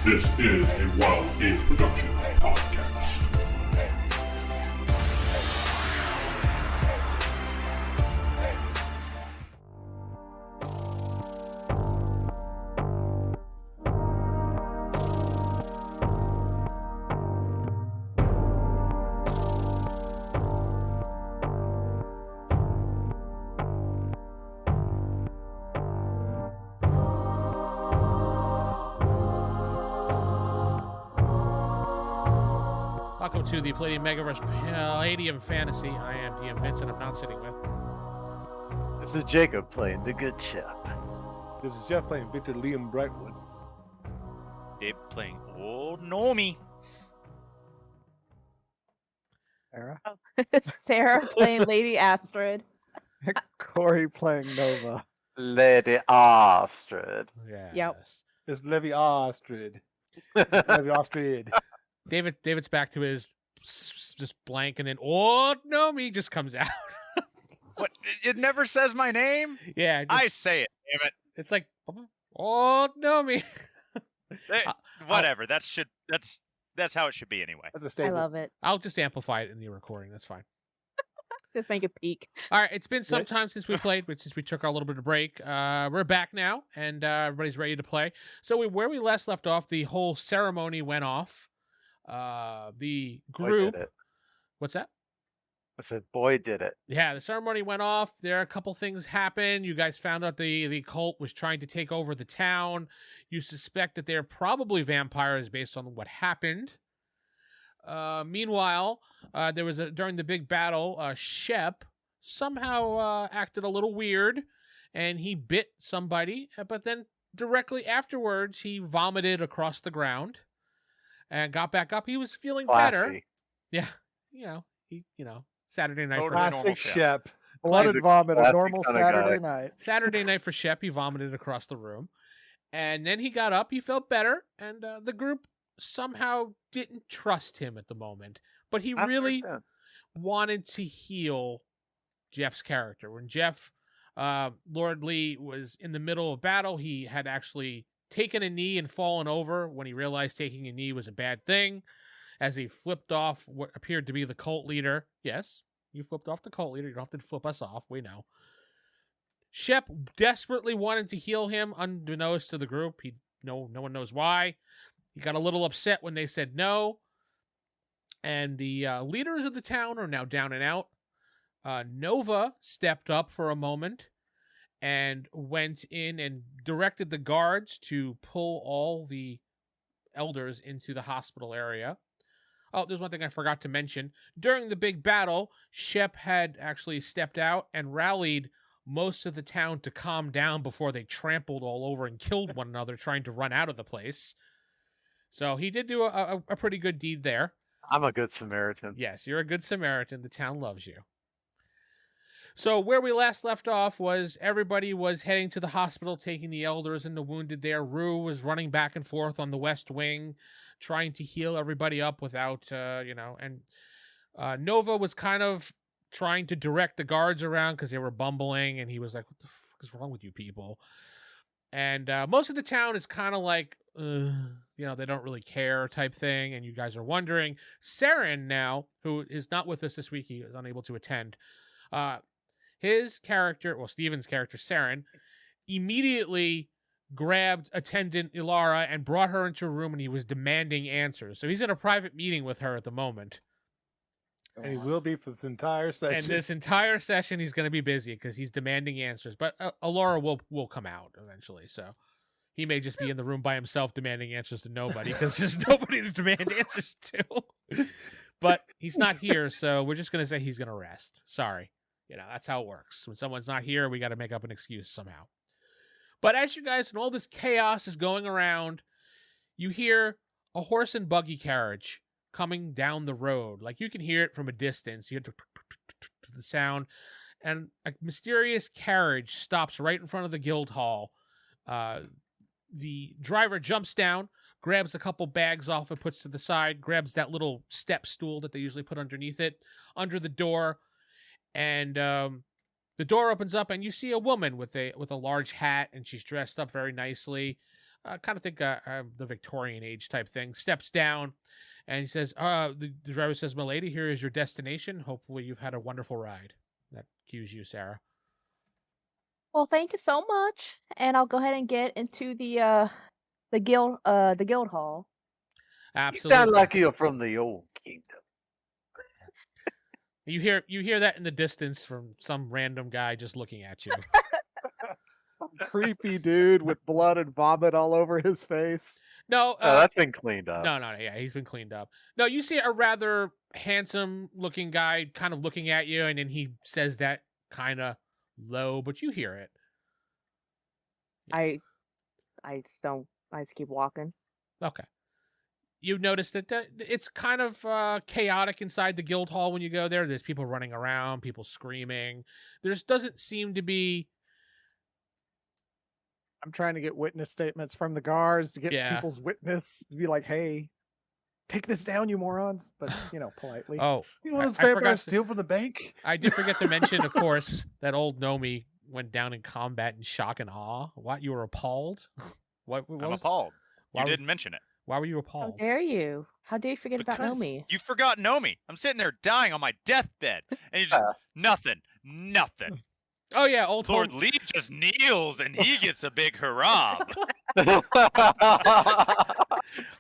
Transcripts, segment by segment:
This is a Wild Games Production podcast. Welcome to the Palladin Megaverse Paladium Fantasy. I am DM Vincent. I'm not sitting with. This is Jakob playing the good Shep. This is Geoff playing Victor Liam Brightwood. Gabe playing old Gnomey. Sarah? Sarah playing Lady Astrid. Corey playing Nova. Lady Astrid. Yes. Yep. It's Levi Astrid. Levi Astrid. David's back to his just blank, and then old Gnomey just comes out. What? It never says my name? Yeah. I say it, damn it. It's like old Gnomey. Whatever. That's how it should be anyway. That's a I statement. love it. I'll just amplify it in the recording. That's fine. Just make it peak. All right, it's been some Right. time since we played, but since we took our little bit of break, we're back now, and everybody's ready to play. So where we last left off, the whole ceremony went off. The Boy group. did it. What's that? I said, boy did it. Yeah, the ceremony went off. There are a couple things happened. You guys found out the cult was trying to take over the town. You suspect that they're probably vampires based on what happened. Meanwhile, there was during the big battle, Shep somehow acted a little weird, and he bit somebody. But then directly afterwards, he vomited across the ground and got back up. He was feeling better. Classy. Yeah, Saturday night. Totally For normal Classic Shep. Shep. Blood and vomit, a classic normal kinda Saturday guy. night. Saturday night for Shep, he vomited across the room. And then he got up, he felt better, and the group somehow didn't trust him at the moment. But he really 100%. wanted to heal Jeff's character. When Jeff, Lord Lee, was in the middle of battle, he had actually taken a knee and fallen over when he realized taking a knee was a bad thing, as he flipped off what appeared to be the cult leader. Yes, you flipped off the cult leader. You don't have to flip us off. We know. Shep desperately wanted to heal him, unbeknownst to the group. No one knows why. He got a little upset when they said no. And the leaders of the town are now down and out. Nova stepped up for a moment and went in and directed the guards to pull all the elders into the hospital area. Oh, there's one thing I forgot to mention. During the big battle, Shep had actually stepped out and rallied most of the town to calm down before they trampled all over and killed one another trying to run out of the place. So he did do a pretty good deed there. I'm a good Samaritan. Yes, you're a good Samaritan. The town loves you. So where we last left off was everybody was heading to the hospital, taking the elders and the wounded there. Rue was running back and forth on the west wing, trying to heal everybody up without, and Nova was kind of trying to direct the guards around because they were bumbling, and he was like, what the fuck is wrong with you people? And most of the town is kind of like, they don't really care type thing, and you guys are wondering. Seran now, who is not with us this week, he is unable to attend, his character, Steven's character, Seran, immediately grabbed attendant Ilara and brought her into a room, and he was demanding answers. So he's in a private meeting with her at the moment. And he will be for this entire session. And this entire session, he's going to be busy because he's demanding answers. But Ilara will come out eventually, so he may just be in the room by himself demanding answers to nobody because there's nobody to demand answers to. But he's not here, so we're just going to say he's going to rest. Sorry. That's how it works. When someone's not here, we got to make up an excuse somehow. But as you guys and all this chaos is going around, you hear a horse and buggy carriage coming down the road. Like you can hear it from a distance. You hear the sound, and a mysterious carriage stops right in front of the guild hall. The driver jumps down, grabs a couple bags off and puts to the side, grabs that little step stool that they usually put underneath it, under the door, and the door opens up, and you see a woman with a large hat, and she's dressed up very nicely. kind of think the Victorian age type thing, steps down, and he says, the driver says, "Milady, here is your destination. Hopefully you've had a wonderful ride." That cues you, Sarah. Well, thank you so much, and I'll go ahead and get into the guild hall. You Absolutely. sound like you're from the old kingdom. You hear that in the distance from some random guy just looking at you. Creepy dude with blood and vomit all over his face. No, Oh, that's been cleaned up. no, yeah, he's been cleaned up. No, you see a rather handsome-looking guy kind of looking at you, and then he says that kind of low, but you hear it. I just keep walking. Okay. You notice that it's kind of chaotic inside the guild hall when you go there. There's people running around, people screaming. There doesn't seem to be... I'm trying to get witness statements from the guards to get Yeah. people's witness to be like, hey, take this down, you morons. But, politely. Oh, You know those I forgot vampires to- steal from the bank? I did forget to mention, of course, that old Gnomey went down in combat in shock and awe. What? You were appalled? What I'm was... appalled. Why You were- didn't mention it. Why were you How appalled? dare you? How dare you forget about Because Gnomey? you forgot Gnomey. I'm sitting there dying on my deathbed, and you just nothing. Oh, yeah, old Lord Home... Lee just kneels, and he gets a big hurrah.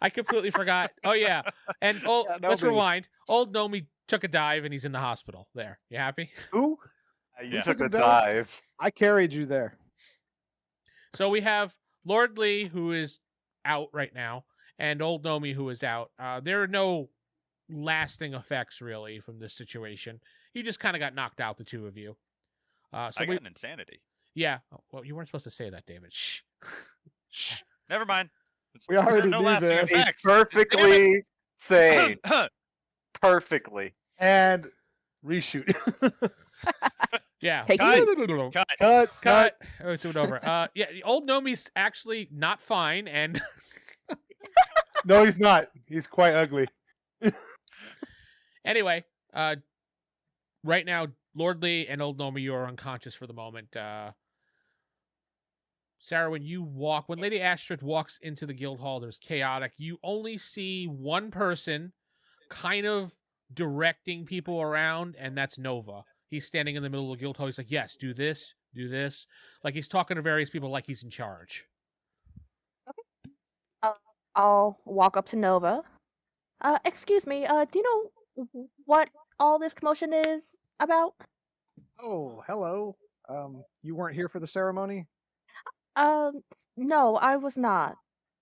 I completely forgot. Oh, yeah. And let's Gnomey. rewind. Old Gnomey took a dive, and he's in the hospital. There. You happy? Who? You Yeah. took a Took a dive. I carried you there. So we have Lord Lee, who is out right now, and old Gnomey, who is out. There are no lasting effects, really, from this situation. You just kind of got knocked out, the two of you. So I got an insanity. yeah. Oh, well, you weren't supposed to say that, David. Shh. Shh. Never mind. We already no knew lasting this. He's effects. perfectly sane. Perfectly. And reshoot. Yeah. Take Cut. Cut. Cut. Cut. Oh, it's over. Yeah, the old Gnomey's actually not fine, and No, he's not. He's quite ugly. anyway, right now, Lord Lee and old Gnomey, you are unconscious for the moment. Sarah, when Lady Astrid walks into the guild hall, there's chaotic. You only see one person kind of directing people around, and that's Nova. He's standing in the middle of the guild hall. He's like, yes, do this, do this. Like he's talking to various people like he's in charge. I'll walk up to Nova. Excuse me. Do you know what all this commotion is about? Oh, hello. You weren't here for the ceremony? No, I was not.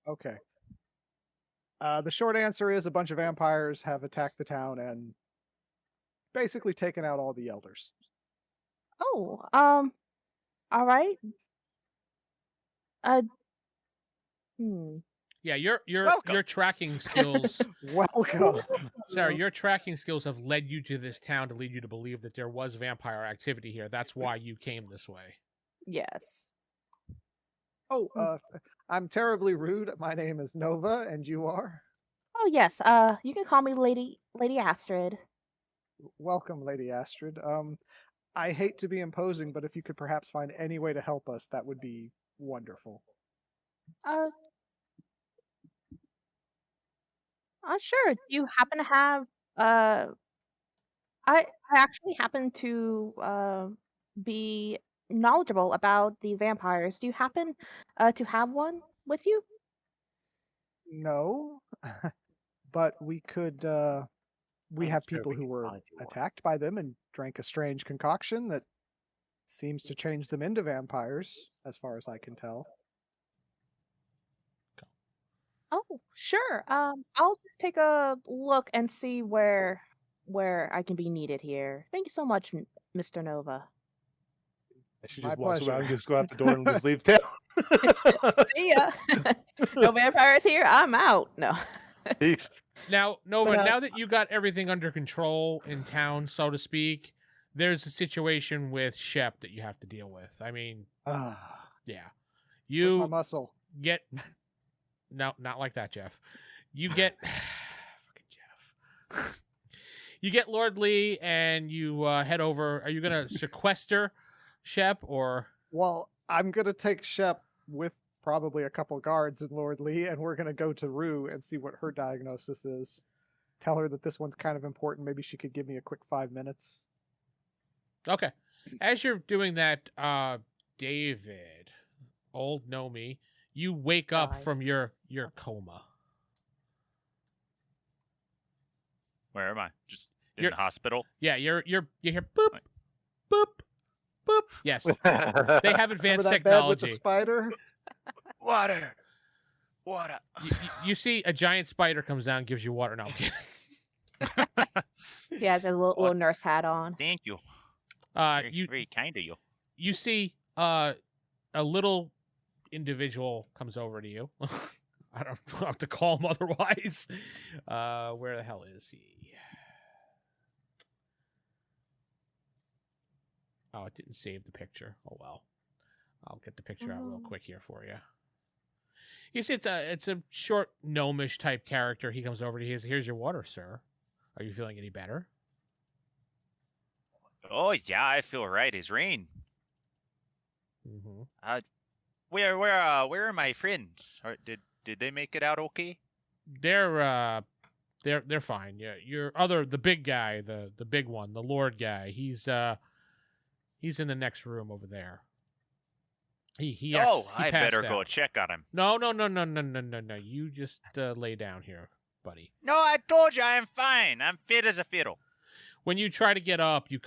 Okay. The short answer is a bunch of vampires have attacked the town and basically taken out all the elders. Oh, all right. Yeah, your Welcome. tracking skills, Welcome. Sarah, your tracking skills have led you to this town to lead you to believe that there was vampire activity here. That's why you came this way. Yes. Oh, I'm terribly rude. My name is Nova, and you are? Oh, yes. You can call me Lady Astrid. Welcome, Lady Astrid. I hate to be imposing, but if you could perhaps find any way to help us, that would be wonderful. Sure. Do you happen to have I actually happen to be knowledgeable about the vampires. Do you happen to have one with you? No, but we could. We I'm have sure people we who can were find you one. attacked by them and drank a strange concoction that seems to change them into vampires, as far as I can tell. Oh, sure. I'll just take a look and see where I can be needed here. Thank you so much, Mr. Nova. She My just walks pleasure. around and just go out the door and just leaves town. See ya. No vampires here. I'm out. No. Peace. Now, Nova, But, now that you got everything under control in town, so to speak, there's a situation with Shep that you have to deal with. I mean, Ah, yeah. where's my You muscle? get... No, not like that, Geoff. You get... Fucking Geoff. You get Lord Lee and you head over. Are you going to sequester Shep or... Well, I'm gonna take Shep with probably a couple guards in Lord Lee, and we're gonna go to Rue and see what her diagnosis is. Tell her that this one's kind of important. Maybe she could give me a quick 5 minutes. Okay. As you're doing that, David, old Gnomey, you wake up Died. from your coma. Where am I? Just in You're- the hospital? Yeah, you hear boop, boop, boop. Yes, they have Remember advanced that bed with the technology. spider? Water! Water! You see a giant spider comes down and gives you water. No, I'm kidding. He has a little nurse hat on. Thank you. You Very kind of you. you see a little individual comes over to you. I don't know what to call him otherwise. Where the hell is he? Oh, it didn't save the picture. Oh well. I'll get the picture out real Oh. quick here for you. You see, it's a short gnomish type character. He comes over to you. Here's your water, sir. Are you feeling any better? Oh yeah, I feel right as rain. Mm-hmm. Where are my friends? Did they make it out okay? They're fine. Yeah, the big guy, the big one, the Lord guy. He's in the next room over there. He I passed better go out. check on him. No. You just lay down here, buddy. No, I told you I'm fine. I'm fit as a fiddle. When you try to get up, you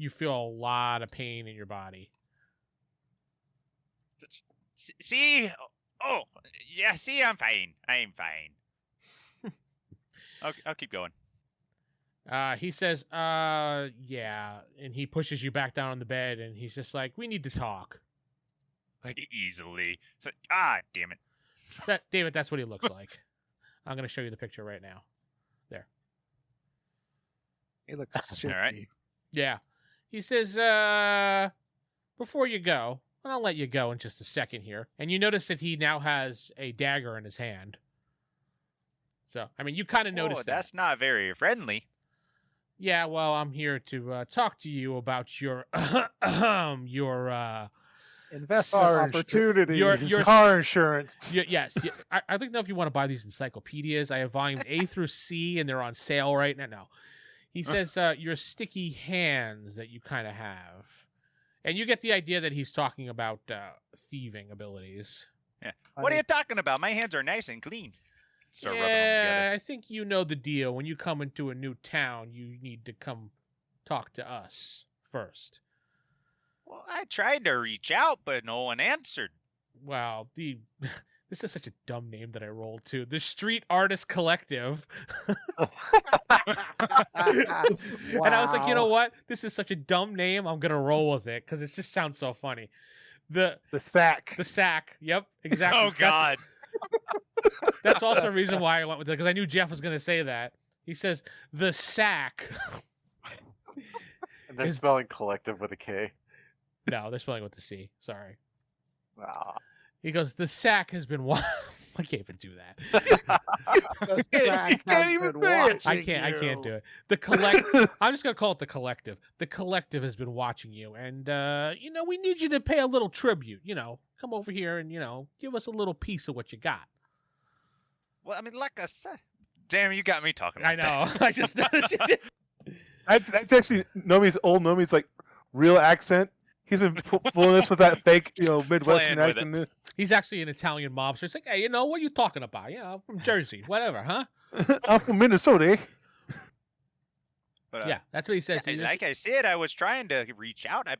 feel a lot of pain in your body. See? Oh, yeah. See, I'm fine. I'm fine. I'll keep going. He says, yeah, and he pushes you back down on the bed, and he's just like, we need to talk. Like easily. So, damn it. David, that's what he looks like. I'm gonna show you the picture right now. There. He looks shifty. right. Yeah. He says, before you go, and I'll let you go in just a second here, and you notice that he now has a dagger in his hand. So, I mean, you kind of noticed that. That's not very friendly. Yeah, well, I'm here to talk to you about your Investment Car opportunities. Your car insurance. yes. I don't know if you want to buy these encyclopedias. I have volumes A through C, and they're on sale right now. No. He says your sticky hands that you kind of have. And you get the idea that he's talking about thieving abilities. Yeah. What are you talking about? My hands are nice and clean. Start rubbing them Yeah, together. I think you know the deal. When you come into a new town, you need to come talk to us first. Well, I tried to reach out, but no one answered. Wow, this is such a dumb name that I rolled too. The Street Artist Collective. And I was like, you know Wow. what? This is such a dumb name. I'm gonna roll with it because it just sounds so funny. The sack. sack. Yep, exactly. Oh God. That's also a reason why I went with it because I knew Geoff was gonna say that. He says the sack. And then Is- spelling collective with a K. No, they're spelling with the C. Sorry. Ah. He goes, the sack has been I can't even do that. The You sack can't has even been say it. I watching can't you. do it. The I'm just gonna call it the collective. The collective has been watching you, and we need you to pay a little tribute. Come over here and give us a little piece of what you got. Well, I mean, like I said, damn, you got me talking. I Like that. know. I just noticed you did. That's actually Gnomey's like real accent. He's been fooling us with that fake, Midwestern Playing with accent. He's actually an Italian mobster. It's like, hey, what are you talking about? I'm from Jersey, whatever, huh? I'm from Minnesota. Eh? But, Yeah, that's what he says. yeah, like I said, I was trying to reach out. I'd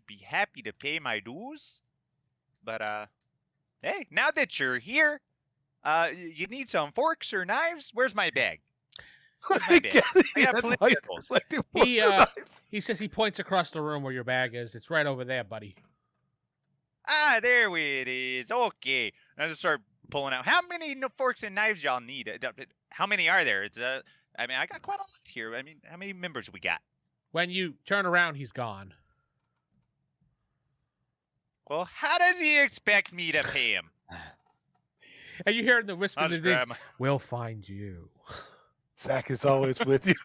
be happy to pay my dues. But hey, now that you're here, you need some forks or knives? Where's my bag? Where's my bag? I got That's plenty why of he's those. collecting He, more knives. he says he points across the room where your bag is. It's right over there, buddy. There it is. Okay. And I just start pulling out. How many forks and knives y'all need? How many are there? It's I mean, I got quite a lot here. I mean, how many members we got? When you turn around, he's gone. Well, how does he expect me to pay him? And you hear in the whisper I'll of the just digs, grab my- we'll find you. Zach is always with you.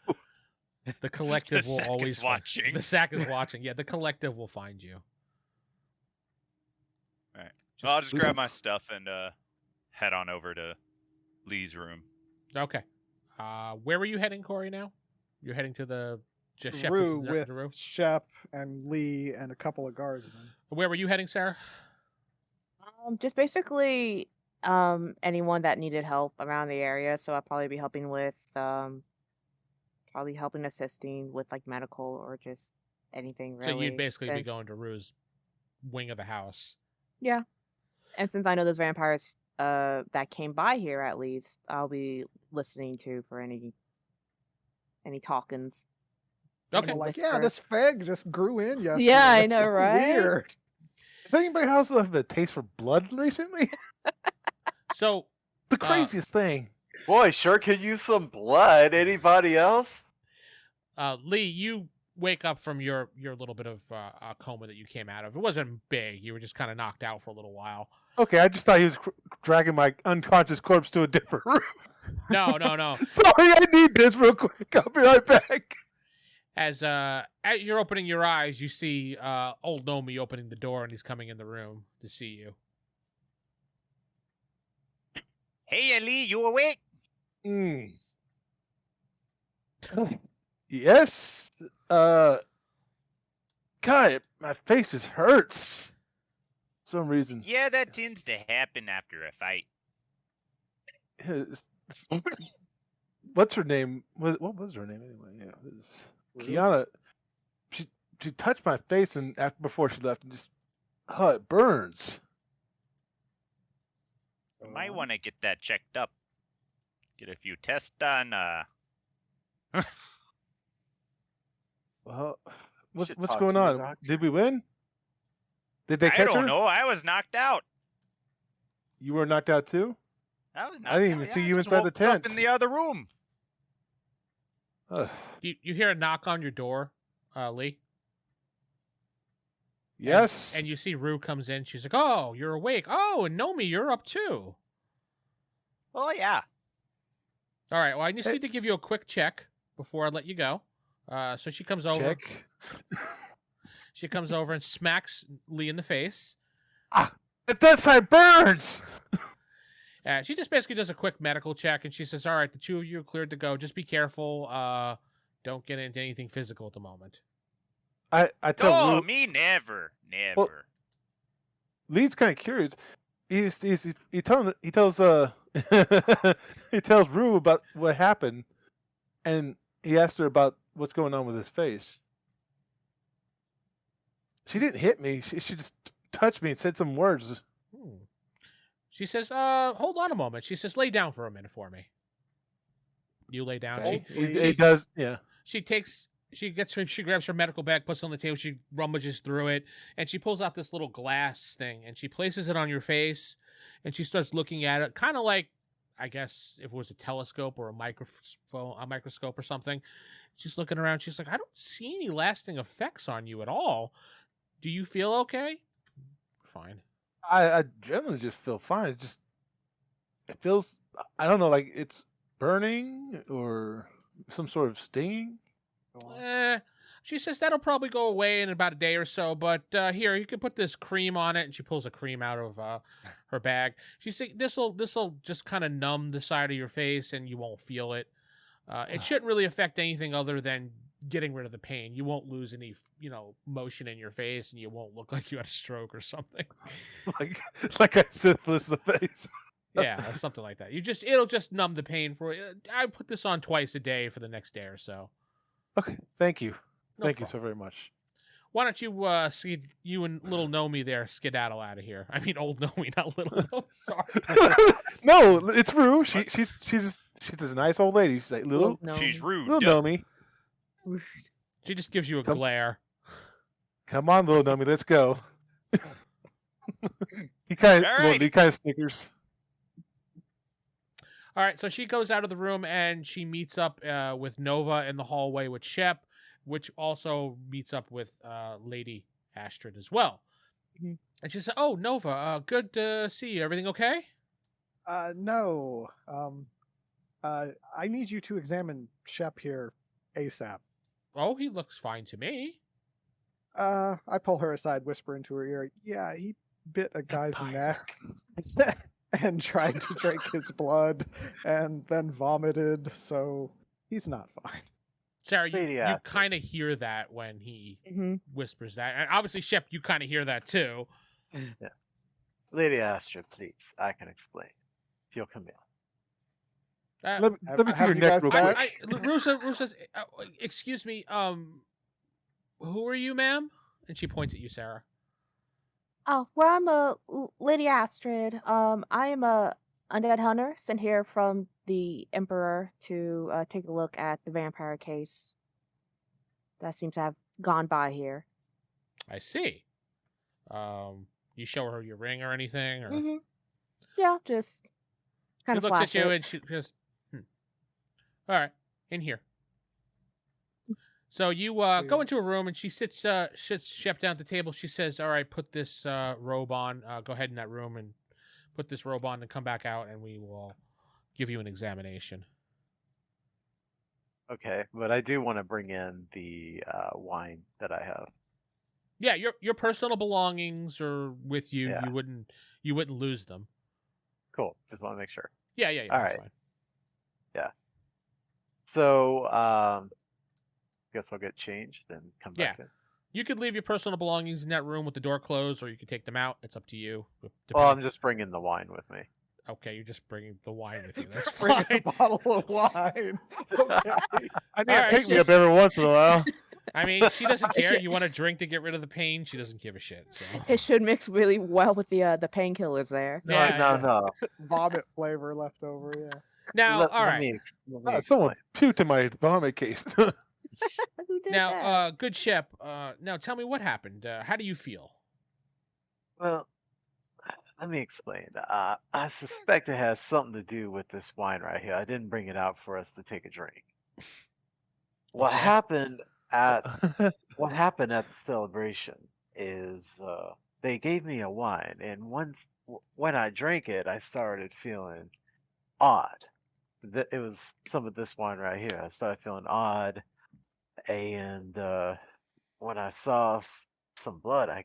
The collective The will sack is always watching. The sack is watching. Yeah, the collective will find you. Alright. I'll just grab my stuff and head on over to Lee's room. Okay. Where were you heading, Corey? Now you're heading to the Shep Rue with with the Rue? Shep and Lee and a couple of guardsmen. Where were you heading, Sarah? Just basically anyone that needed help around the area. So I'll probably be helping with assisting with like medical or just anything really. So you'd basically be since- going to Rue's wing of the house. Yeah. And since I know those vampires that came by here at least, I'll be listening to for any talkings. Okay. I'm like, Whisper. yeah, this fig just grew in yesterday. Yeah, I That's know, so right? Weird. Has anybody else have a taste for blood recently? So The craziest thing. Boy, sure could use some blood. Anybody else? Lee, you wake up from your little bit of coma that you came out of. It wasn't big. You were just kind of knocked out for a little while. Okay, I just thought he was dragging my unconscious corpse to a different room. No. Sorry, I need this real quick. I'll be right back. As you're opening your eyes, you see old Gnomey opening the door, and he's coming in the room to see you. Hey, Lee, you awake? Mm. Yes. God, my face just hurts. For some reason. Yeah, that tends to happen after a fight. What's her name? What was her name anyway? Yeah, it was Kiana. She touched my face and before she left, and just it burns. You might want to get that checked up. Get a few tests done. Well, Should what's talk going to your on? doctor. Did we win? Did they I catch don't her? know. I was knocked out. You were knocked out too? I didn't even see you inside the Up tent. in the other room. Ugh. You hear a knock on your door, Lee. Yes. And you see Rue comes in. She's like, "Oh, you're awake. Oh, and Gnomey, you're up too." Well, yeah. All right. Well, I just Hey. need to give you a quick check before I let you go. So she comes over. Check. She comes over and smacks Lee in the face. That side burns. She just basically does a quick medical check, and she says, "All right, the two of you are cleared to go. Just be careful. Don't get into anything physical at the moment." I tell Oh, Rue, me never. Well- Lee's kind of curious. He tells he tells Rue about what happened, and he asked her about what's going on with his face. She didn't hit me. She just touched me and said some words. She says, "Hold on a moment." She says, "Lay down for a minute for me." You lay down. Okay. She He does. Yeah. she grabs her medical bag, puts it on the table, she rummages through it, and she pulls out this little glass thing, and she places it on your face, and she starts looking at it, kind of like, I guess, if it was a telescope or a microscope or something. She's looking around. She's like, "I don't see any lasting effects on you at all. Do you feel okay?" Fine. I generally just feel fine. It feels, I don't know, like it's burning or some sort of stinging. She says that'll probably go away in about a day or so, but here, you can put this cream on it, and she pulls a cream out of her bag. She says this'll just kind of numb the side of your face, and you won't feel it. It shouldn't really affect anything other than getting rid of the pain. You won't lose any, motion in your face, and you won't look like you had a stroke or something. like I syphilis in the face. Yeah, or something like that. It'll just numb the pain for you. I put this on twice a day for the next day or so. Okay, thank you. No Thank you problem. so very much. Why don't you you and little Gnomey there skedaddle out of here? I mean, old Gnomey, not little Gnome. Sorry. No, it's Rue. She's a nice old lady. She's like little No. She's rude. little Gnomey. She just gives you a Come- glare. Come on, little Gnomey, let's go. he kind All right. of snickers. All right, so she goes out of the room and she meets up with Nova in the hallway with Shep, which also meets up with Lady Astrid as well. Mhm. And she said, "Oh, Nova, good to see you. Everything okay?" No. I need you to examine Shep here ASAP. "Oh, he looks fine to me." I pull her aside, whisper into her ear, "Yeah, he bit a guy's Vampire. neck and tried to drink his blood and then vomited, so he's not fine. Sarah, Lady you Astrid. kind of hear that when he hmm whispers that. And obviously, Shep, you kind of hear that too. Lady Astrid, please. I can explain. If you'll come in. Uh, Let me see Have your you neck guys real met? quick. Rusa says, excuse me, who are you, ma'am? And she points at you, Sarah. Oh, well, I'm Lady Astrid. I am a undead hunter sent here from the Emperor to take a look at the vampire case that seems to have gone by here. I see. You show her your ring or anything, or hmm Yeah, just she kind of looks flash at you it. and she goes, "All right, in here." So you go into a room and she sits Shep down at the table. She says, "All right, put this robe on. Go ahead in that room and put this robe on and come back out, and we will give you an examination." Okay, but I do want to bring in the wine that I have. Yeah, your personal belongings are with you. Yeah. You wouldn't lose them. Cool. Just want to make sure. Yeah. All That's right. fine. So, guess I'll get changed and come back in. You could leave your personal belongings in that room with the door closed, or you could take them out. It's up to you. Well, Depending- I'm just bringing the wine with me. Okay, you're just bringing the wine with you. That's Bring fine. a bottle of wine. Okay. I need All to right, pick me shit. up every once in a while. I mean, she doesn't care. You want a drink to get rid of the pain? She doesn't give a shit. So It should mix really well with the painkillers there. No, Yeah, no, yeah. no. Vomit flavor left over, yeah. now, all right. Let me Someone explain. puked in my vomit case. Who did Now, that? good Shep. Now, tell me what happened. How do you feel? Well, let me explain. I suspect it has something to do with this wine right here. I didn't bring it out for us to take a drink. What Okay. happened at what happened at the celebration is they gave me a wine, and when I drank it, I started feeling odd. It was some of this wine right here. I started feeling odd, and when I saw some blood, I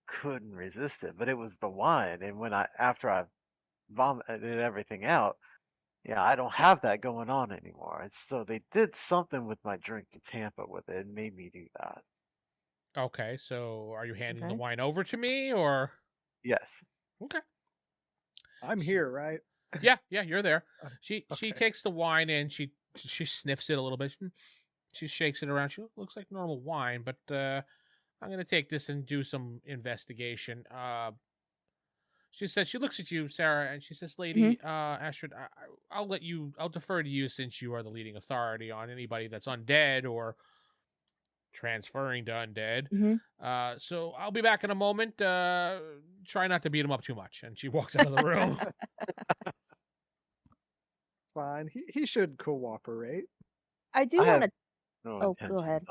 couldn't resist it. But it was the wine, and after I vomited everything out, yeah, I don't have that going on anymore. And so they did something with my drink to tamper with it and made me do that. Okay, so are you handing the Okay. wine over to me, or? Yes. Okay. I'm here, right? Yeah, you're there. She Okay. takes the wine and she sniffs it a little bit. She shakes it around. She looks like normal wine, but I'm gonna take this and do some investigation. She says she looks at you, Sarah, and she says, "Lady Astrid, I'll defer to you since you are the leading authority on anybody that's undead or transferring to undead. Mhm. So I'll be back in a moment. Try not to beat him up too much." And she walks out of the room. Fine. He should cooperate. I do I have want to. no Oh, intentions go ahead.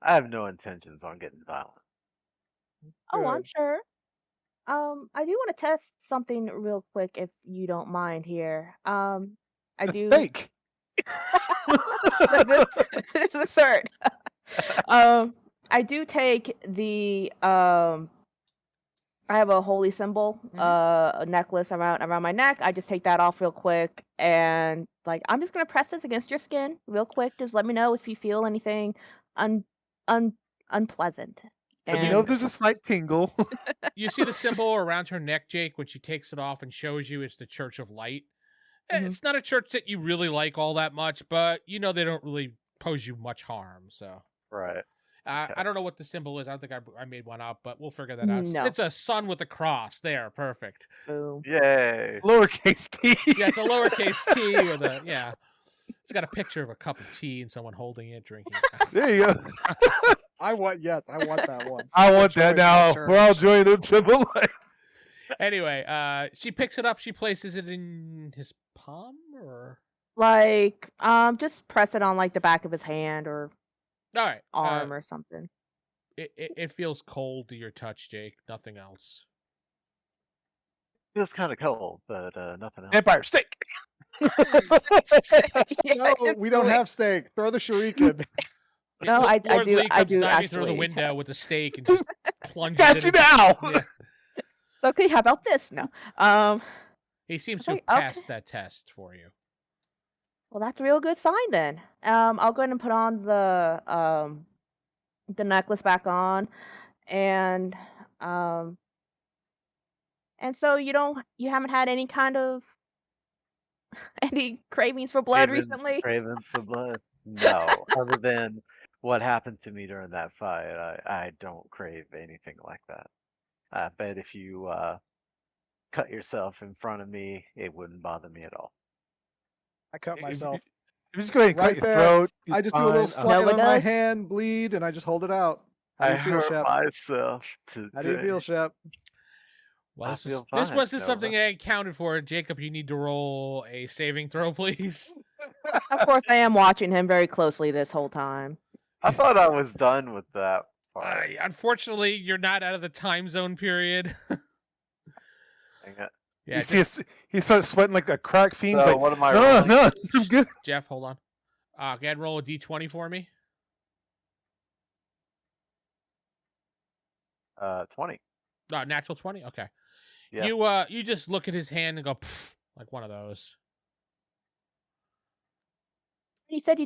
I have no intentions on getting violent. Oh, I'm Good. sure. I do want to test something real quick, if you don't mind here. I It's do. fake. This is cert. I do take the I have a holy symbol, a necklace around my neck. I just take that off real quick, and like I'm just gonna press this against your skin real quick. Just let me know if you feel anything unpleasant. Let me know if And there's a slight tingle. You see the symbol around her neck, Jake, when she takes it off and shows you it's the Church of Light. It's not a church that you really like all that much, but you know they don't really pose you much harm. So Right. I don't know what the symbol is. I don't think I made one up, but we'll figure that out. No. It's a sun with a cross. There, perfect. boom. Yay. Lowercase t. Yeah, it's a lowercase t with a yeah. It's got a picture of a cup of tea and someone holding it, drinking it. There you go. I want that one. I want Join that the now. church. We're all joining the triple life. Anyway, she picks it up. She places it in his palm, or Like just press it on like the back of his hand or all right. arm or something. It feels cold to your touch, Jake. Nothing else. Feels kind of cold, but nothing else. Empire steak. Yeah, No, just we don't do it. have steak. Throw the shuriken. No, I Lord do- Lee I comes do diving through the actually. window with a stake and just plunges Got it you in. now. Yeah. Okay, how about this? No. He seems to have Okay, passed that test for you. Well, that's a real good sign then. I'll go ahead and put on the necklace back on, and so you haven't had any kind of any cravings for blood recently? Cravens for blood? No, other than what happened to me during that fight, I don't crave anything like that. I bet if you cut yourself in front of me, it wouldn't bother me at all. I cut myself. If you just go ahead and cut Right your there. throat, I just do a little fine. slap No, it on my does. hand, bleed, and I just hold it out. How do you feel, hurt Shep? myself today. How do you feel, Shep? Well, I this, feel this fine, wasn't Nova. something I accounted for. Jacob, you need to roll a saving throw, please. Of course, I am watching him very closely this whole time. I thought I was done with that part. Unfortunately, you're not out of the time zone period. Dang it. Yeah, You see, he starts sweating like a crack fiend. He's So like, what am I no, rolling? no, I'm good. Jeff, hold on. Go ahead and roll a d20 for me. 20. Natural 20? Okay. Yeah. You just look at his hand and go, pfft, like one of those. You said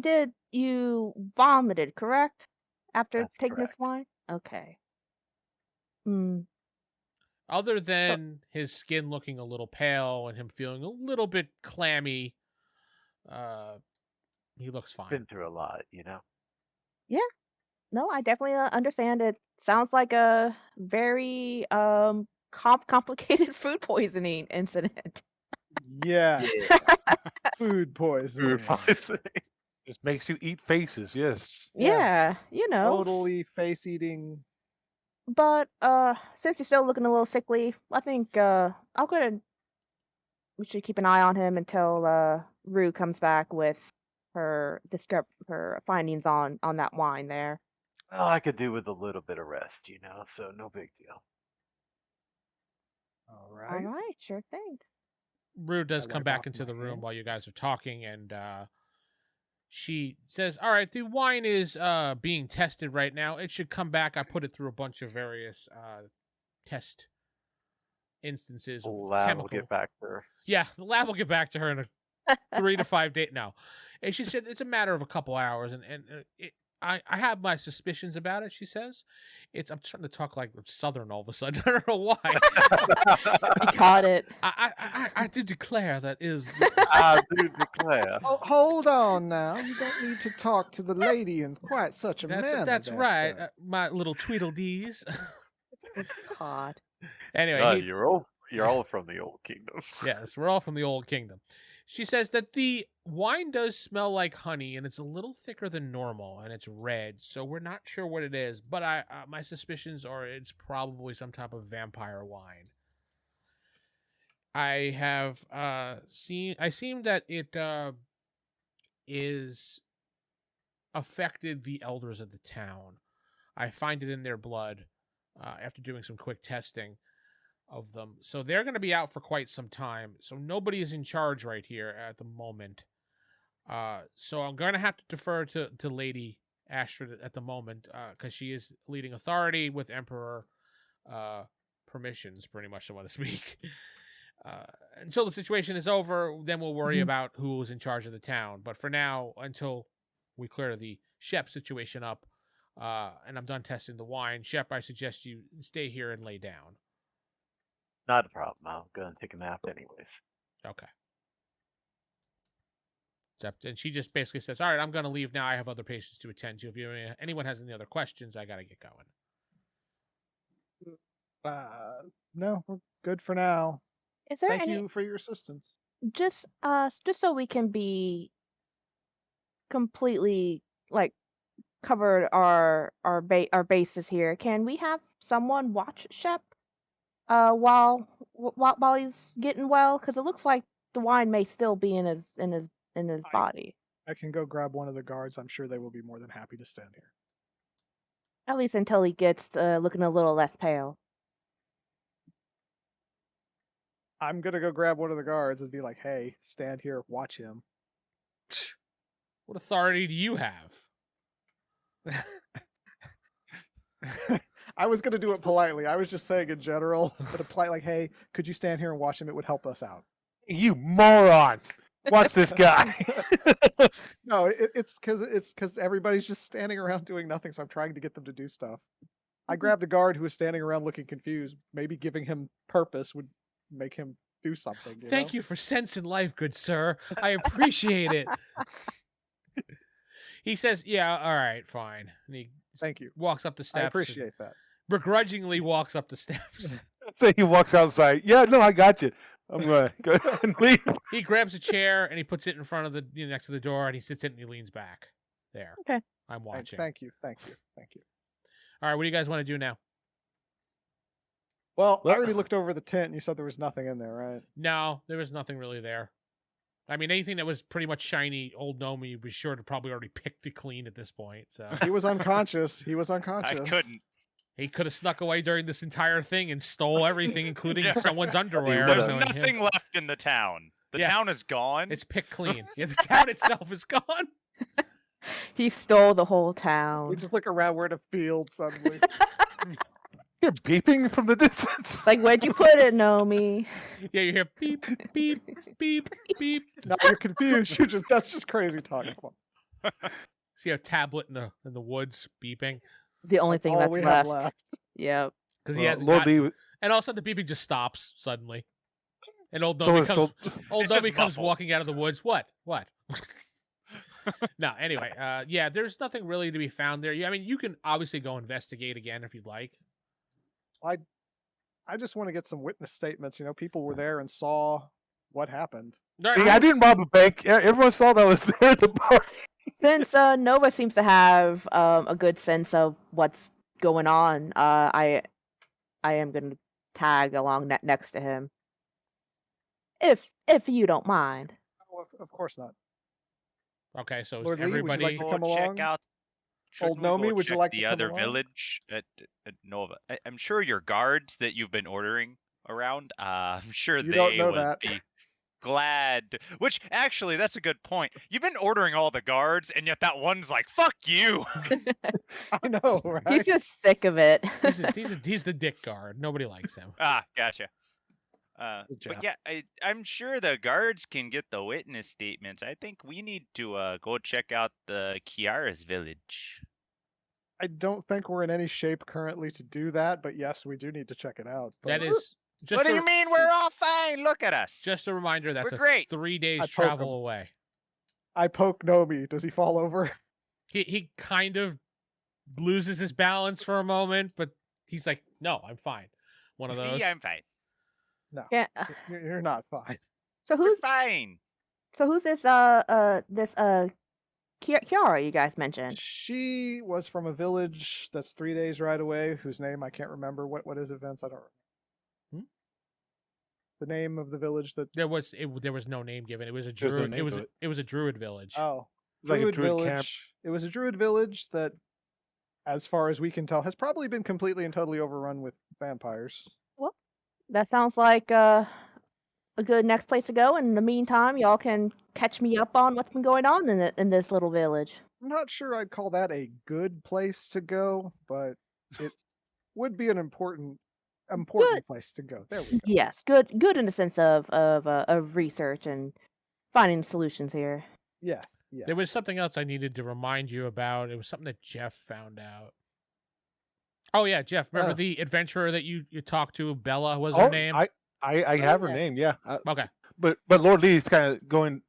you vomited, correct? After That's taking this correct. wine? Okay. Hmm. Other than his skin looking a little pale and him feeling a little bit clammy, he looks fine. Been through a lot, you know. No, I definitely understand it. Sounds like a very complicated food poisoning incident. Yes. Food poisoning. Just makes you eat faces. Yes. Yeah, Totally face eating. But since you're still looking a little sickly, I think I'll go ahead. We should keep an eye on him until Rue comes back with her findings on that wine there. Well, I could do with a little bit of rest, you know, so no big deal. All All right. right, sure thing. Rue does I come wipe back off into the my room hand. while you guys are talking, and she says, "All right, the wine is being tested right now. It should come back. I put it through a bunch of various test instances of Lab chemical. will get back to her. Yeah, the lab will get back to her in a 3 to 5 day. No, and she said it's a matter of a couple hours, and I have my suspicions about it. She says, I'm trying to talk like Southern all of a sudden. I don't know why. You caught it. I do declare that is. I do declare. Oh, hold on now. You don't need to talk to the lady in quite such a manner. That's there, right. sir. My little Tweedledees. God. Anyway, No, you're all from the old kingdom. yes, we're all from the old kingdom. She says that the wine does smell like honey, and it's a little thicker than normal, and it's red, so we're not sure what it is. But my suspicions are it's probably some type of vampire wine. I have seen that it is affected the elders of the town. I find it in their blood after doing some quick testing of them. So they're going to be out for quite some time. So nobody is in charge right here at the moment. So I'm going to have to defer to Lady Astrid at the moment because she is leading authority with Emperor permissions, pretty much, so to speak. Until the situation is over, then we'll worry about who is in charge of the town. But for now, until we clear the Shep situation up, and I'm done testing the wine, Shep, I suggest you stay here and lay down. Not a problem. I'm gonna take a nap anyways. Okay. And she just basically says, "All right, I'm going to leave now. I have other patients to attend to. If anyone has any other questions, I got to get going." No, we're good for now. Is there Thank any you for your assistance. just so we can be completely like covered our bases here? Can we have someone watch Shep while he's getting well? Because it looks like the wine may still be in his body. I can go grab one of the guards. I'm sure they will be more than happy to stand here. At least until he gets looking a little less pale. I'm gonna go grab one of the guards and be like, "Hey, stand here, watch him." What authority do you have? I was gonna do it politely. I was just saying in general, but a polite like, hey, could you stand here and watch him? It would help us out. You moron! Watch this guy. No, it's because everybody's just standing around doing nothing. So I'm trying to get them to do stuff. I grabbed a guard who was standing around looking confused. Maybe giving him purpose would make him do something. Thank you for sense in life, good sir. I appreciate it. He says, "Yeah, all right, fine." And he Thank you. walks up the steps. I appreciate that. Begrudgingly walks up the steps. So he walks outside. Yeah, no, I got you. I'm gonna go ahead and leave. He grabs a chair and he puts it in front of the next to the door, and he sits in and he leans back. There. Okay. I'm watching. Thank you. All right, what do you guys want to do now? Well, I Well- already looked over the tent and you said there was nothing in there, right? No, there was nothing really there. I mean, anything that was pretty much shiny, old Gnome was sure to probably already picked it clean at this point. So He was unconscious. I couldn't. he could have snuck away during this entire thing and stole everything, including Yeah. someone's underwear. There's knowing him. nothing left in the town. The Yeah. town is gone. It's picked clean. Yeah, the town itself is gone. He stole the whole We town. just look around. We're in a field suddenly. You're beeping from the distance. Like, where'd you put it, Gnomey? Yeah, you hear beep, beep, beep, beep. No, you're confused. That's just crazy talking. Come on. See a tablet in the woods beeping It's the only thing All that's we have left. left. Yep. because he Well, hasn't. Lord got- Lee, and all of a sudden the beeping just stops suddenly, and old Gnome someone's comes. still. Old It's Gnome just comes muffled. walking out of the woods. What? No. Anyway, yeah, there's nothing really to be found there. I mean, you can obviously go investigate again if you'd like. I just want to get some witness statements. People were there and saw what happened. All See, right, I didn't rob a bank. Everyone saw that I was there at the party. Since Nova seems to have a good sense of what's going on, I am going to tag along next to him, if you don't mind. Oh, of course not. Okay, so is Lord Lee, would you everybody. like to come check along? out. Old Shouldn't we Gnomey, go would you check like to the come other along? village at Nova? I'm sure your guards that you've been ordering around. I'm sure You they don't know would that. be glad. Which actually, that's a good point. You've been ordering all the guards, and yet that one's like, "Fuck you." I know, right? He's just sick of it. He's the dick guard. Nobody likes him. Gotcha. Good But job. yeah, I'm sure the guards can get the witness statements. I think we need to go check out the Kiara's village. I don't think we're in any shape currently to do that, but yes, we do need to check it out. That But is just What do a, you mean we're all fine? Look at us. just a reminder. That's We're a great. 3 days I poke travel him. away. I poke Gnomey. Does he fall over? He kind of loses his balance for a moment, but he's like, "No, I'm fine." One of those. See, I'm fine. No, Yeah. you're not fine. So We're who's fine. this Kiara you guys mentioned? She was from a village that's 3 days right away, whose name I can't remember. What is it, Vince? I don't remember. The name of the village that. There was no name given. It was a There's no druid. name it was to it. it was a druid village. Oh, It's like a druid village. camp. It was a druid village that, as far as we can tell, has probably been completely and totally overrun with vampires. That sounds like a good next place to go. In the meantime, y'all can catch me up on what's been going on in this little village. I'm not sure I'd call that a good place to go, but it would be an important place to go. There we go. Yes, good in the sense of research and finding solutions here. Yes. Yeah. There was something else I needed to remind you about. It was something that Geoff found out. Oh yeah, Geoff. Remember the adventurer that you talked to? Bella was her name. I have her yeah. name. Yeah. Okay. But Lord Lee's kind of going.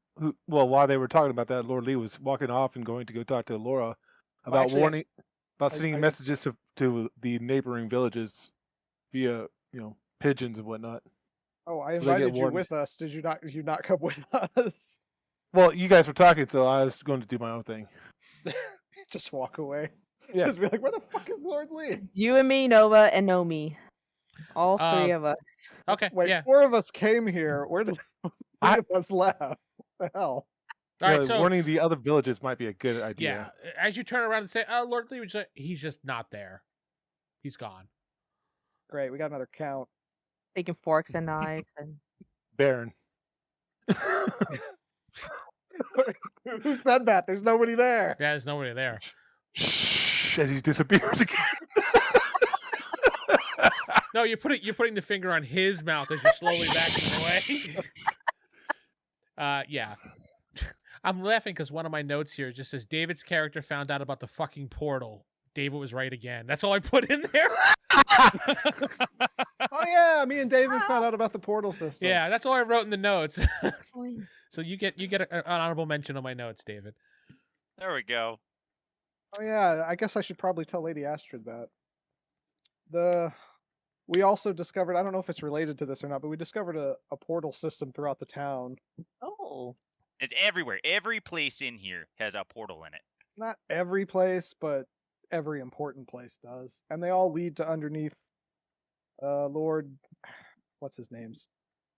Well, while they were talking about that, Lord Lee was walking off and going to go talk to Laura about actually, sending messages to the neighboring villages via pigeons and whatnot. Oh, I So they get invited you warned. with us. Did you not come with us? Well, you guys were talking, so I was going to do my own thing. Just walk away. Yeah. Just be like, where the fuck is Lord Lee? You and me, Nova and Nomi, all three of us. Okay. Wait, yeah. 4 of us came here. Where did 3 I- of us left? What the hell? All right. So warning the other villages might be a good yeah, idea. as you turn around and say, "Oh, Lord Lee," he's just not there. He's gone. Great, we got another count. Taking forks and knives and Baron. Who said that? There's nobody there. Yeah, there's nobody there. Shh, as he disappears again. No, you're putting the finger on his mouth as you're slowly backing away. Yeah. I'm laughing because one of my notes here just says David's character found out about the fucking portal. David was right again. That's all I put in there. Oh yeah, me and David found out about the portal system. Yeah, that's all I wrote in the notes. So you get an honorable mention on my notes, David. There we go. Oh yeah, I guess I should probably tell Lady Astrid that. We also discovered, I don't know if it's related to this or not, but we discovered a portal system throughout the town. Oh. It's everywhere. Every place in here has a portal in it. Not every place, but every important place does. And they all lead to underneath Lord, what's his name's?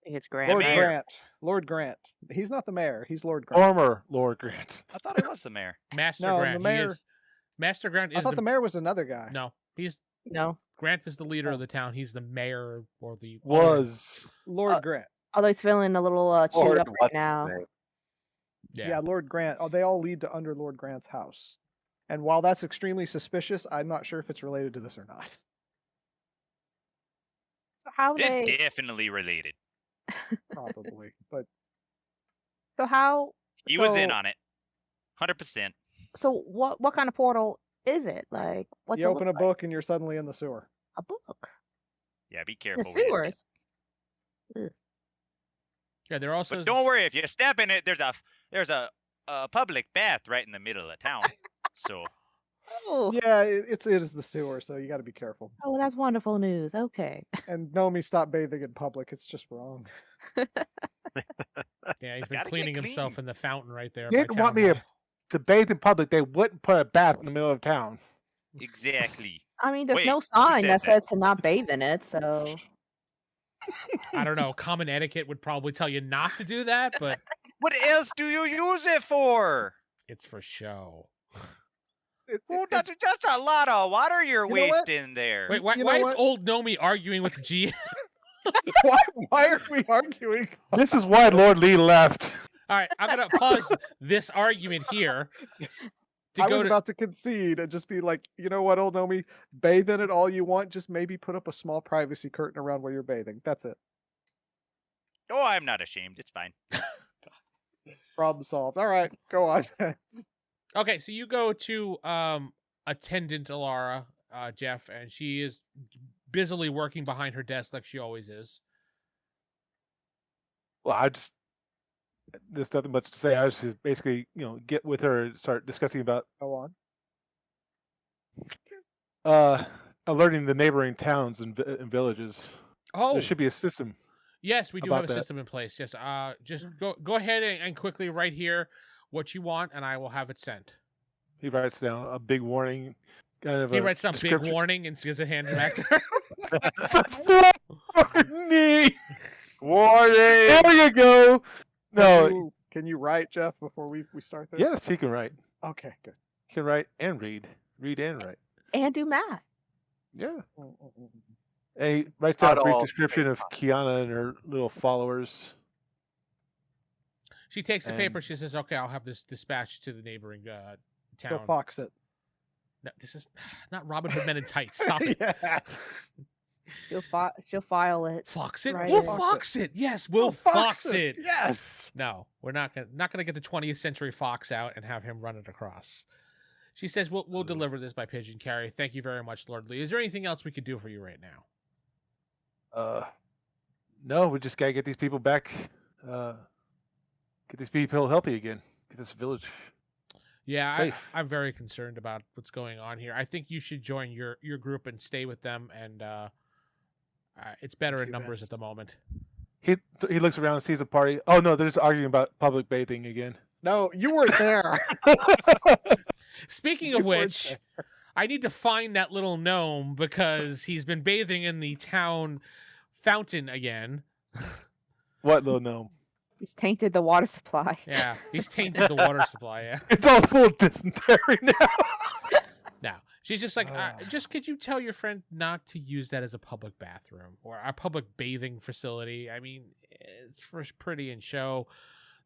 I think it's Grant. Lord Mayor. Grant. Lord Grant. He's not the mayor, he's Lord Grant. Former Lord Grant. I thought it was the mayor. Master No, Grant. the mayor- Master Grant is I thought the mayor was another guy. No, No. Grant is the leader of the town. He's the mayor or the Was. Lord Grant. Although he's feeling a little chewed Lord, up right what's his now. name? Yeah, Lord Grant. Oh, they all lead to under Lord Grant's house. And while that's extremely suspicious, I'm not sure if it's related to this or not. So how It's they? definitely related. Probably. But So how? He was in so- on it. 100%. So what kind of portal is it? Like what's you it open a look like? book and you're suddenly in the sewer. A book. Yeah, be The careful. with it. sewers. Yeah, they're also But don't worry, if you step in it, there's a public bath right in the middle of town. So Oh. Yeah, it is the sewer, so you got to be careful. Oh, that's wonderful news. Okay. And Gnome, stop bathing in public. It's just wrong. yeah, he's been Gotta get cleaning himself clean. in the fountain right there. You by didn't want town me hall. to bathe in public. They wouldn't put a bath in the middle of town. exactly. I mean, there's Wait, no who sign said that that? says to not bathe in it, so I don't know. Common etiquette would probably tell you not to do that, but What else do you use it for? it's for show. Well, that's a lot of water you're You know what? wasting there. Wait, why You know is what? old Gnomey arguing with the GM? why are we arguing? This is why Lord Lee left. All right, I'm gonna pause this argument here to I go was to. about to concede and just be like, you know what, old Gnome, bathe in it all you want. Just maybe put up a small privacy curtain around where you're bathing. That's it. Oh, I'm not ashamed. It's fine. Problem solved. All right, go on. Okay, so you go to attendant Alara, Geoff, and she is busily working behind her desk like she always is. Well, there's nothing much to say. I was just basically, get with her and start discussing about Go on. alerting the neighboring towns and villages. Oh, There should be a system. yes, we do have about a that. system in place. Yes, just go ahead and quickly write here what you want, and I will have it sent. He writes down a big warning, kind of. He a writes some big description. warning and gives it hand back to her. Warning! Warning! There you go. No, Can you write, Geoff, before we start this? yes, he can write. Okay, good. He can write and read and write. and do math. Yeah. Mm. And he writes down Not a brief all description of Kiana and her little followers. She takes the paper. And- She says, "Okay, I'll have this dispatched to the neighboring Go town." fox it. No, this is not Robin Hood Men in Tights. Stop it. Yeah. She'll file it. Fox it. Right. We'll Fox fox it. Yes, we'll Fox fox it. Yes. No, we're not gonna get the 20th century fox out and have him run it across. She says, "We'll deliver this by pigeon carry. Thank you very much, Lord Lee. Is there anything else we could do for you right now?" No, we just gotta get these people back. Get these people healthy again. Get this village. Yeah, Safe. I'm very concerned about what's going on here. I think you should join your group and stay with them. And it's better in Do numbers best. at the moment. He looks around and sees a party. Oh no, they're just arguing about public bathing again. No, you weren't there. Speaking You of weren't which, I need to find that little gnome because he's been bathing in the town fountain again. What little gnome? He's tainted the water supply. Yeah, he's tainted the water supply. Yeah. It's all full of dysentery now. Now she's just like, just could you tell your friend not to use that as a public bathroom or a public bathing facility? I mean, it's for pretty and show.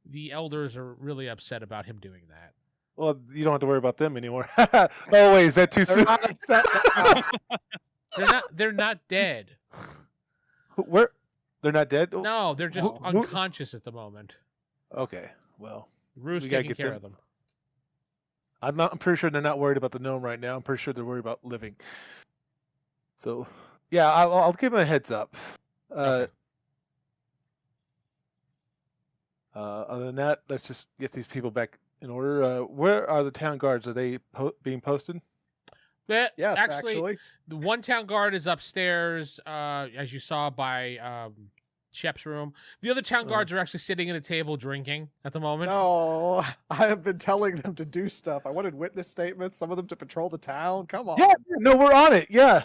The elders are really upset about him doing that. Well, you don't have to worry about them anymore. Oh wait, is that too They're soon? not upset. They're not dead. Where? They're not dead? No, they're just Who- unconscious at the moment. Okay, well, Roos we gotta taking get care them. of them. I'm pretty sure they're not worried about the gnome right now. I'm pretty sure they're worried about living. So, yeah, I'll give them a heads up. Okay. Other than that, let's just get these people back in order. Where are the town guards? Are they being posted? But Yes, actually, the one town guard is upstairs, as you saw by Shep's room. The other town guards are actually sitting at a table drinking at the moment. No, I have been telling them to do stuff. I wanted witness statements, some of them to patrol the town. Come on. Yeah, no, we're on it. Yeah.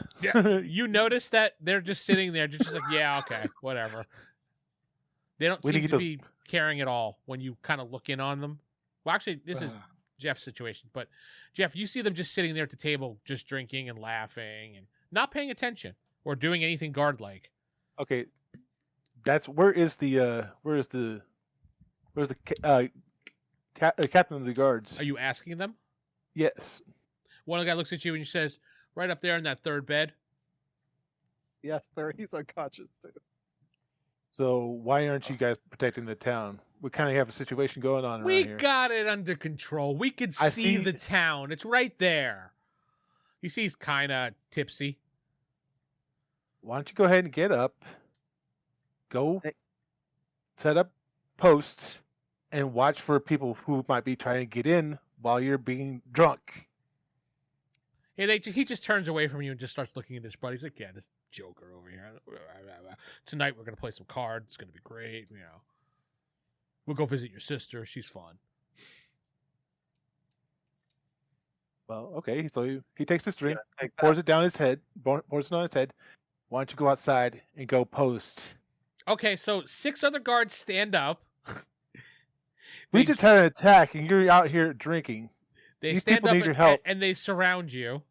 You notice that they're just sitting there, just like, yeah, okay, whatever. They don't We need seem to to get be caring at all when you kind of look in on them. Well, actually, this is Jeff's situation, but Geoff, you see them just sitting there at the table, just drinking and laughing and not paying attention or doing anything guard-like. Okay, that's where's the captain of the guards? Are you asking them? Yes. One of the guy looks at you and he says, "Right up there in that third bed." Yes, he's unconscious too. So why aren't you guys protecting the town? We kind of have a situation going on around We here. got it under control. We could I see see- the town. It's right there. You see, he's kind of tipsy. Why don't you go ahead and get up, go set up posts, and watch for people who might be trying to get in while you're being drunk. Yeah, he just turns away from you and just starts looking at his buddy. He's like, "Yeah, this joker over here. Tonight we're gonna play some cards. It's gonna be great. You know, we'll go visit your sister. She's fun." Well, okay, so he takes his drink, Take that. pours it down his head, pours it on his head. Why don't you go outside and go post? Okay, so 6 other guards stand up. We They- just had an attack, and you're out here drinking. They These stand people up need your help. and they surround you.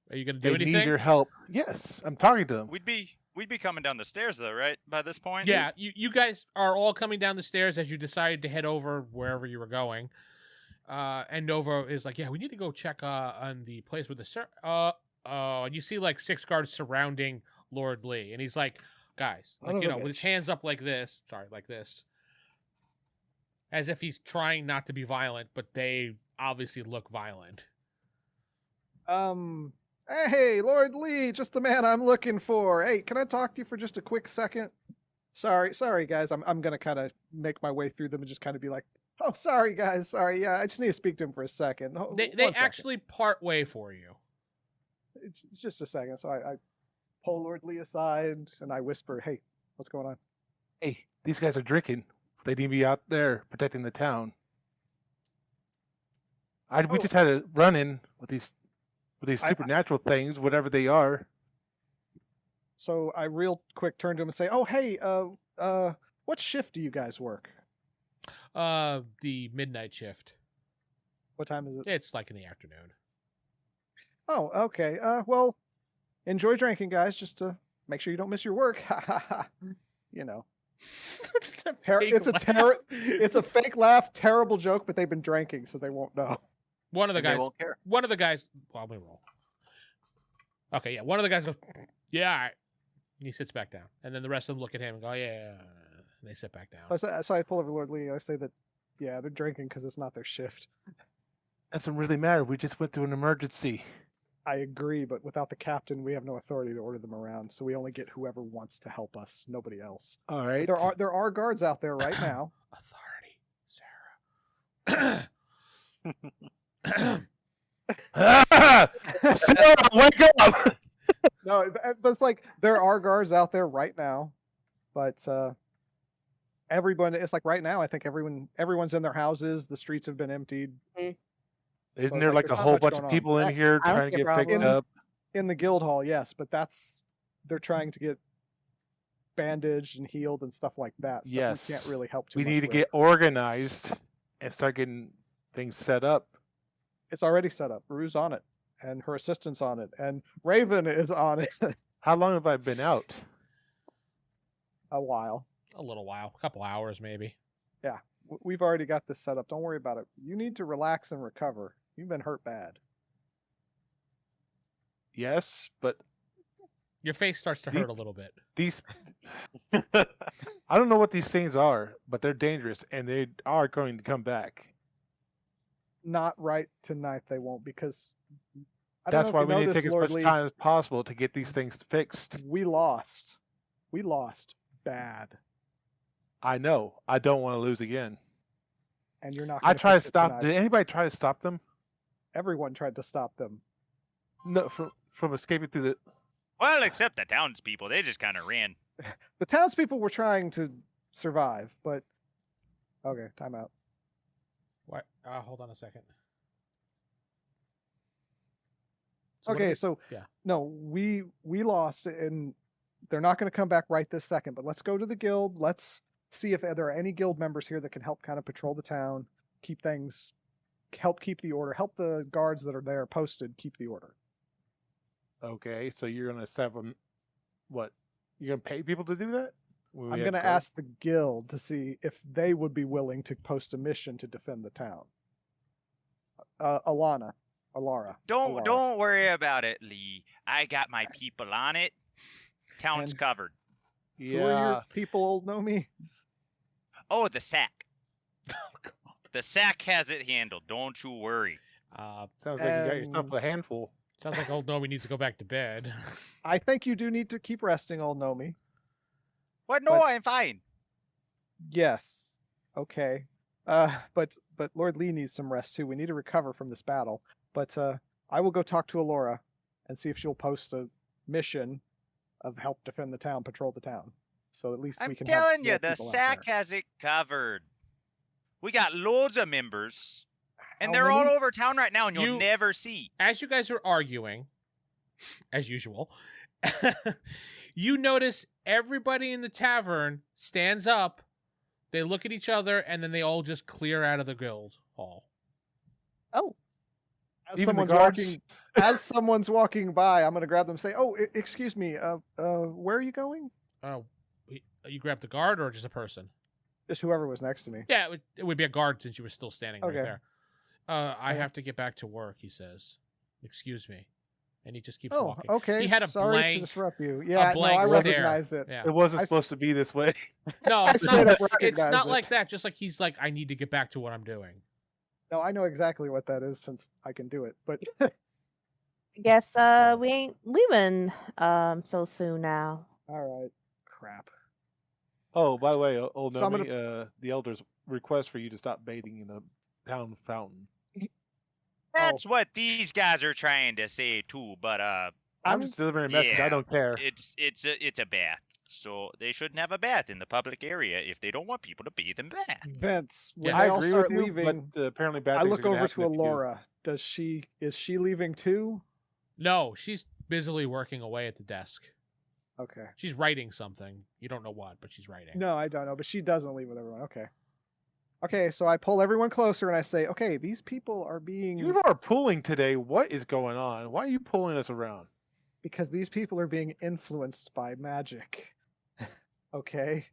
Are you gonna do They anything? need your help. Yes, I'm talking to them. We'd be coming down the stairs though, right? By this point. Yeah, you guys are all coming down the stairs as you decided to head over wherever you were going. And Nova is like, "Yeah, we need to go check on the place with the and you see like 6 guards surrounding Lord Lee, and he's like, "Guys, Son like of a with his bitch. hands hands up like this, like this, as if he's trying not to be violent, but they obviously look violent." Hey, Lord Lee, just the man I'm looking for. Hey, can I talk to you for just a quick second? Sorry, guys. I'm gonna kind of make my way through them and just kind of be like, "Oh, sorry, guys. Sorry. Yeah, I just need to speak to him for a second. They One second. actually part way for you. It's just a second." So I pull Lord Lee aside and I whisper, "Hey, what's going on?" Hey, these guys are drinking. They need to be out there protecting the town. We Oh. just had a run-in with these I- supernatural things, whatever they are. So I real quick turn to him and say, "Oh, hey, what shift do you guys work? The midnight shift. What time is it?" It's like in the afternoon. Oh, okay. Well, enjoy drinking, guys. Just to make sure you don't miss your work. You know, it's it's a fake laugh, terrible joke, but they've been drinking, so they won't know. One of the And they guys. won't care. One of the guys. Well, we roll. Okay, yeah. One of the guys goes, "Yeah." All right." And he sits back down, and then the rest of them look at him and go, "Yeah." And they sit back down. So I pull over Lord Lee and I say that, yeah, they're drinking because it's not their shift. Doesn't really matter. We just went through an emergency. I agree, but without the captain, we have no authority to order them around. So we only get whoever wants to help us. Nobody else. All right. There are guards out there right now. Authority, Sarah. Ah! Sarah, wake up! No, but it's like there are guards out there right now, but everyone. It's like right now. I think everyone's in their houses. The streets have been emptied. Isn't So it's there like like a there's not whole much bunch going of on. people in I- here I don't trying to see a get fixed problem. up? In the guild hall, yes, but they're trying to get bandaged and healed and stuff like that. Stuff Yes. we can't really help too We much need to with. get organized and start getting things set up. It's already set up. Rue's on it, and her assistant's on it, and Raven is on it. How long have I been out? A while. A little while, a couple hours maybe. We've already got this set up. Don't worry about it. You need to relax and recover. You've been hurt bad. Yes, but Your face starts to hurt a little bit. These, I don't know what these things are, but they're dangerous, and they are going to come back. Not right tonight. They won't, because I don't That's know why if you we know need to this, take as Lord much Lee. time as possible to get these things fixed. We lost. We lost bad, I know. I don't want to lose again. and you're not. I Gonna try to fix it stop. tonight. Did anybody try to stop them? Everyone tried to stop them. No, from escaping through the. Well, except the townspeople. They just kind of ran. The townspeople were trying to survive, but okay, time out. What? Hold on a second. So what Okay, do so yeah. no, we lost, and they're not going to come back right this second. But let's go to the guild. Let's see if there are any guild members here that can help kind of patrol the town, help keep the order, help the guards that are there posted keep the order. Okay, so you're gonna set them. What? You're gonna pay people to do that? When we I'm have going to guards? ask the guild to see if they would be willing to post a mission to defend the town. Alara. Don't worry about it, Lee. I got my people on it. Town's And- covered. Who are Yeah. your people, old Gnome? Oh, the sack. The sack has it handled. Don't you worry. Sounds like you got yourself a handful. Sounds like old Gnomey needs to go back to bed. I think you do need to keep resting, old Gnome. What? No, But- I'm fine. Yes. Okay. But Lord Lee needs some rest too. We need to recover from this battle. But I will go talk to Alora and see if she'll post a mission of help defend the town, patrol the town. So at least I'm we can. have telling you, more the people out sack there. has it covered. We got loads of members, and How they're all many? over town right now, and you'll You- never see. As you guys are arguing, as usual, you notice everybody in the tavern stands up, they look at each other, and then they all just clear out of the guild hall. Oh, As Even the someone's guards? walking, as someone's walking by, I'm going to grab them and say, "Oh, excuse me. Where are you going?" Oh, you grabbed the guard or just a person? Just whoever was next to me. Yeah, it would be a guard since you were still standing right Okay. there. I Okay. have to get back to work, he says. Excuse me. And he just keeps Oh, walking. okay. He had a Sorry blank- to disrupt you. Yeah, no, blank I stare. recognize it. Yeah. It wasn't I s- supposed to be this way. No, I it's straight not. up It's recognize not it. like that. Just like he's like, I need to get back to what I'm doing. No, I know exactly what that is since I can do it. But I guess we ain't leaving so soon now. all right, crap. Oh, by the way, old So I'm Gnome, the elders request for you to stop bathing in the town fountain. That's what these guys are trying to say too. But I'm just delivering a message. yeah, I don't care. it's a bath, so they shouldn't have a bath in the public area if they don't want people to bathe in baths. Vince, when Yeah, they I all agree start with you, leaving, but apparently bad I things look are gonna over happen to if you do. Alora. Is she leaving too? No, she's busily working away at the desk. Okay. She's writing something. You don't know what, but she's writing. No, I don't know, but she doesn't leave with everyone. Okay. Okay, so I pull everyone closer and I say, "Okay, these people are being You are pulling today. What is going on? Why are you pulling us around? because these people are being influenced by magic." Okay.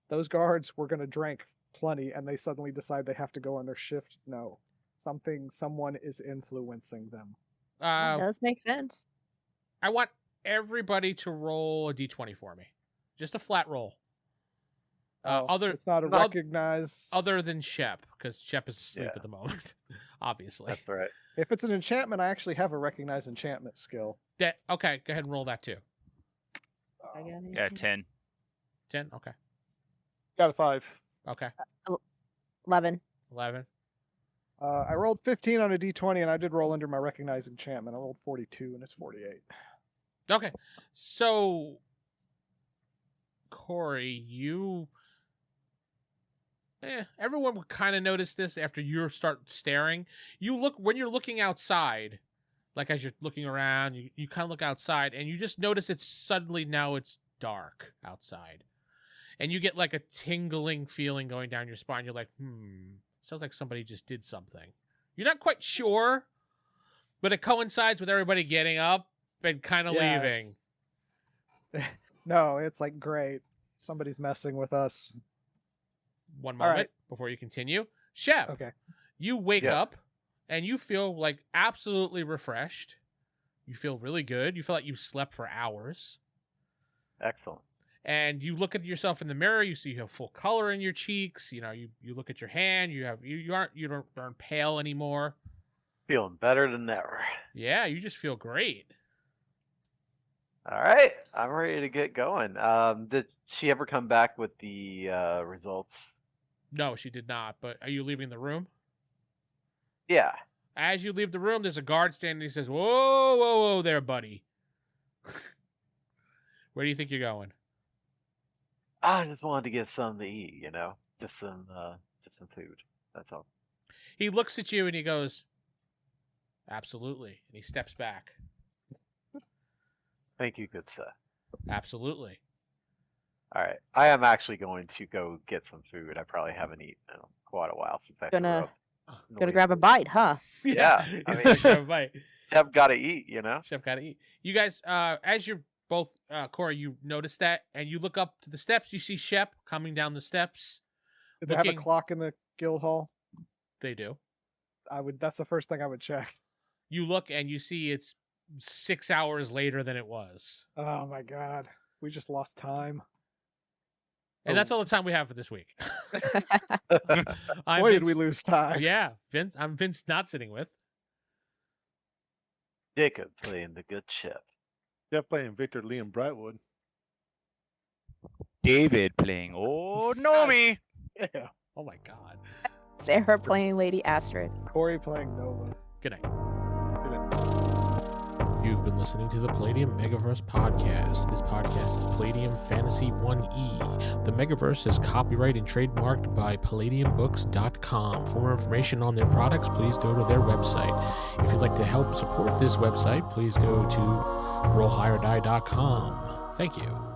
Those guards were going to drink plenty and they suddenly decide they have to go on their shift. No. Someone is influencing them. That does make sense. I want everybody to roll a d20 for me. Just a flat roll. It's not a oth- recognize. Other than Shep, because Shep is asleep Yeah. at the moment, obviously. That's right. If it's an enchantment, I actually have a recognize enchantment skill. Okay, go ahead and roll that too. I got it. Yeah, 10. 10? Okay. Got a 5. Okay. 11. 11. I rolled 15 on a d20 and I did roll under my recognize enchantment. I rolled 42 and it's 48. Okay. So, Corey, everyone would kind of notice this after you start staring. When you're looking outside, like as you're looking around, you kind of look outside and you just notice now it's dark outside. And you get like a tingling feeling going down your spine. You're like, sounds like somebody just did something. You're not quite sure, but it coincides with everybody getting up and kind of leaving. Yes. No, it's like, great. Somebody's messing with us. One All moment right. before you continue. Shep, Okay. you wake Yeah. up and you feel like absolutely refreshed. You feel really good. You feel like you slept for hours. Excellent. And you look at yourself in the mirror. You see you have full color in your cheeks. You look at your hand. You aren't pale anymore. Feeling better than ever. Yeah, you just feel great. All right, I'm ready to get going. Did she ever come back with the results? No, she did not. But are you leaving the room? Yeah. As you leave the room, there's a guard standing. He says, "Whoa, whoa, whoa, there, buddy. Where do you think you're going?" I just wanted to get something to eat, just some food. That's all. He looks at you and he goes, "Absolutely," and he steps back. Thank you, good sir. Absolutely. All right, I am actually going to go get some food. I probably haven't eaten in quite a while since I threw up. Gonna grab a bite, huh? Yeah, I He's mean, gonna grab a bite. Chef got to eat, Chef got to eat. You guys, as you're both, Corey, you notice that, and you look up to the steps. You see Shep coming down the steps. Did they have a clock in the guild hall? They do. That's the first thing I would check. You look and you see it's 6 hours later than it was. Oh my god, we just lost time. And that's all the time we have for this week. Boy, did we lose time. Yeah, Vince. I'm Vince, not sitting with Jakob playing the good chef. Jeff playing Victor Liam Brightwood. David playing old Gnomey. Yeah. Oh my god. Sarah playing Lady Astrid. Corey playing Nova. Good night. You've been listening to the Palladium Megaverse podcast. This podcast is Palladium Fantasy 1E. The Megaverse is copyright and trademarked by PalladiumBooks.com. For more information on their products, please go to their website. If you'd like to help support this website, please go to RollHigherDie.com. Thank you.